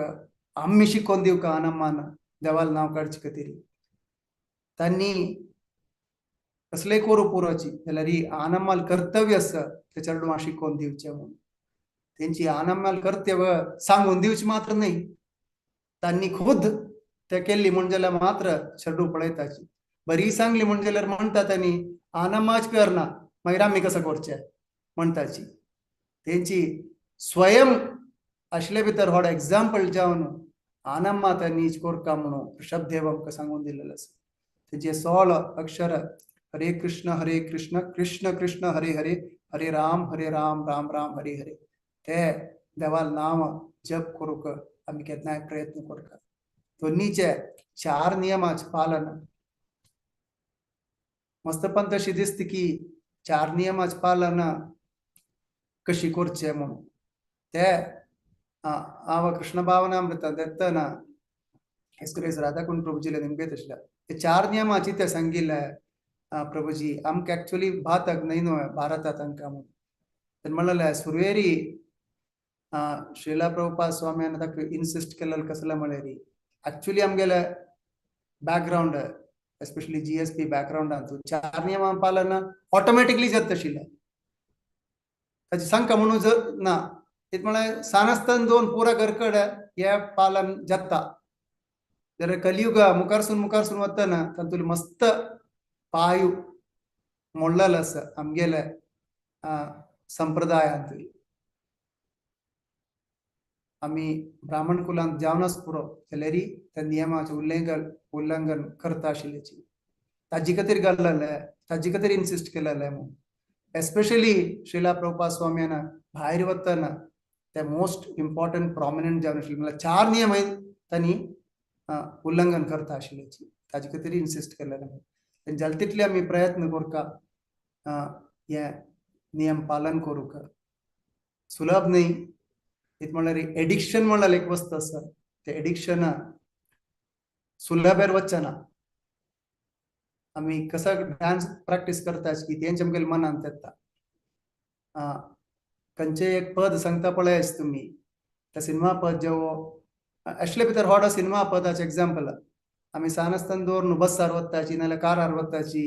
आम्ही शिकोवन दिवका आनमान देवाला नांव काडचे खातीर तांणी कसलेय करू पुरोची जाल्यार ही आनमाल कर्तव्य आसा ते चेडवां शिकोवन दिवचें म्हणून. तेंची आनमाल कर्तव्य सांगून दिवचे मात्र न्हय तांणी खुद ते केल्ली म्हण जाल्यार मात्र चेडूं पळयताची. बरी सांगली म्हण जाल्यार म्हणटा तांणी आनमाच करना मागीर आमी कसं करचें म्हणटाची. तेंची स्वयं आसले भितर व्हड एग्जाम्पल जावन आनम्मा तांणी कोरका म्हणून ऋषभदेव आमकां सांगून दिल्लेलें आसा. तेजे 16 अक्षर हरे कृष्ण कृष्ण कृष्ण हरे हरे हरे राम राम राम हरे हरे ते देवाल नांव जप करूंक आमी केन्नाय प्रयत्न करता. दोनीचे 4 नियमांचें पालन मस्तपण तशी दिसता की 4 नियमांचें पालन कशी करचें म्हणून ते हांव कृष्ण भावनामृत देतना हेसुरेश राधाकुंड प्रभुजीले निमगे तसल्या ते 4 नियमांची ते सांगिल्ले प्रभुजी आमकां एक्चुअली भातक न्हय न्हय भारतात तांकां म्हणून. तेन्ना म्हणलें सुरवेरी श्रीला प्रभुपाद स्वामीन ताका इन्सिस्ट केलेलें कसलें म्हळ्यार एक्चुअली आमगेले बॅकग्रावंड एस्पेशली GSP बॅकग्रावंडांत 4 नियमां पालन ऑटोमॅटिकली जाता आशिल्लें ताची सांगता म्हणून जर ना एक म्हळ्यार सानास्तान 2 पुरा घरकड हे पालन जाता जाल्यार कलियुग मुखारसून वतना तातूंत मस्त पायू मोडलेलो आसा आमगेले संप्रदायांत. आम्ही ब्राह्मण कुलांत जावनच पुरो जाल्यार त्या नियमाचें उल्लंघन करता आशिल्ल्याची ताजे खातीर घाल्लेले ताजे खातीर इन्सिस्ट केलेले म्हणून एस्पेशली श्रीला प्रभुपाद स्वाम्यान भायर वतना ते मोस्ट इम्पॉर्टंट प्रॉमिनंट जावन आशिल्ले म्हळ्यार 4 नियम तांणी उल्लंघन करता आशिल्ल्याची ताजे खातीर इन्सिस्ट केलेले जाले तितले आमी प्रयत्न करता हे नियम पालन करूंक सुलभ न्ही एक म्हळ्यार एडिक्शन म्हळ्यार एक वस्त आसा ते एडिक्शन सुलभेर वचना आमी कसो डान्स प्रॅक्टीस करताच की तेंच आमगेल्या मनांत येता खंयचे एक पद सांगता पळय तुमी ते सिनेमा पद जेवो असले भितर व्हड सिनेमा पदाचे एग्जाम्पल आमी सानस्तान दवरून बसार वताची नाल्यार कारार वताची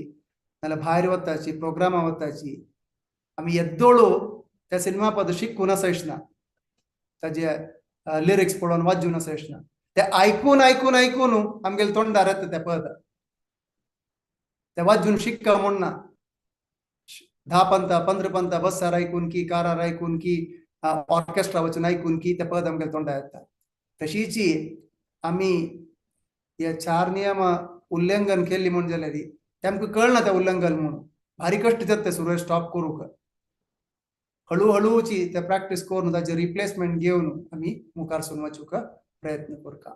नाल्यार भायर वताची प्रोग्रामां वताची आमी येद्दोळू त्या सिनेमा पद शिकून आसयचना ताजे लिरिक्स पळोवन वाजून आसयचना ते आयकून आयकून आयकून आमगेले तोंडार येता ते पद ते वाजून शिकता म्हण ना 10 पंता 15 पंता बसार आयकून की कारार आयकून की ऑर्केस्ट्रा वचून आयकून की ते पद आमगेले तोंडार येता तशीच आमी हे 4 नियम उल्लंघन केली म्हण जाल्यार ते आमकां कळना ते उल्लंघन म्हणून भारी कश्ट जाता ते सुरू स्टॉप करूंक हळू हळूची ते प्रॅक्टीस करून ताचे रिप्लेसमेंट घेवन आमी मुखार सुन वचूंक प्रयत्न करता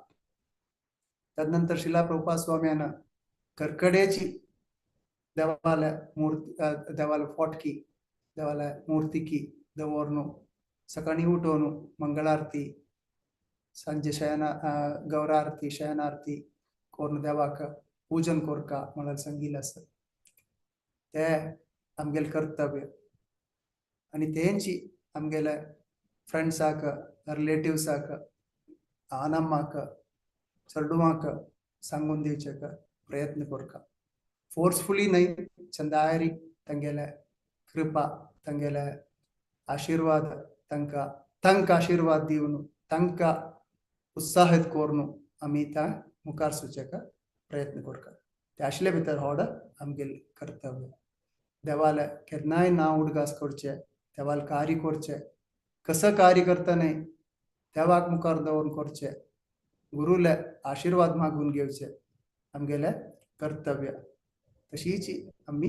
तदनंतर श्रीला प्रभुपाद स्वाम्यान कर्कडेची देवाल्या मूर्ती देवाला फोटकी देवाल्या मूर्तीकी दवरून सकाळी उठोवन मंगळारती सांजे शयना गौरारती शयनारती करून देवाक पूजन करता म्हळ्यार सांगिल्लें आसा ते आमगेलें कर्तव्य आनी तेंची आमगेल्या फ्रेंड्साक रिलेटिव्साक आनम्माक चेडवांक सांगून दिवचेक प्रयत्न करता फोर्सफुली न्हय चंदायरी तांगेले कृपा तांगेले आशीर्वाद तांकां आशीर्वाद दिवन तांकां उत्साहित करून आमी त्या मुखार सुचेक प्रयत्न करता ते आशिल्ले भितर व्हड आमगेलें कर्तव्य देवाले केन्नाय नांव उडगास करचें देवाल कार्य करचें कसं कार्य करता न्हय देवाक मुखार दवरून करचें गुरुले आशीर्वाद मागून घेवचे आमगेलें कर्तव्य तशीच आमी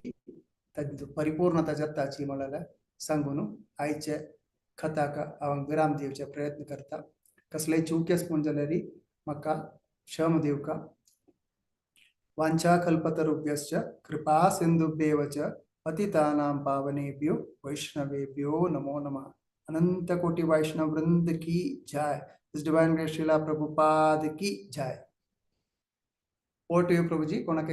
परिपूर्णता जाताची म्हळ्यार सांगून आयचे खताक हांव विराम दिवचे प्रयत्न करता कसलेय चुकेस म्हण जाल्यार म्हाका क्षम दिवका वांछा कल्पतरुभ्यश्च कृपा सिंधुभ्येव च पतितानां पावनेभ्यो वैष्णवेभ्यो नमो नमः अनंत कोटि वैष्णव वृंद की जय डिवाइन ग्रेस श्रीला प्रभुपाद की जय। ओवर टू यू प्रभु जी कोणाक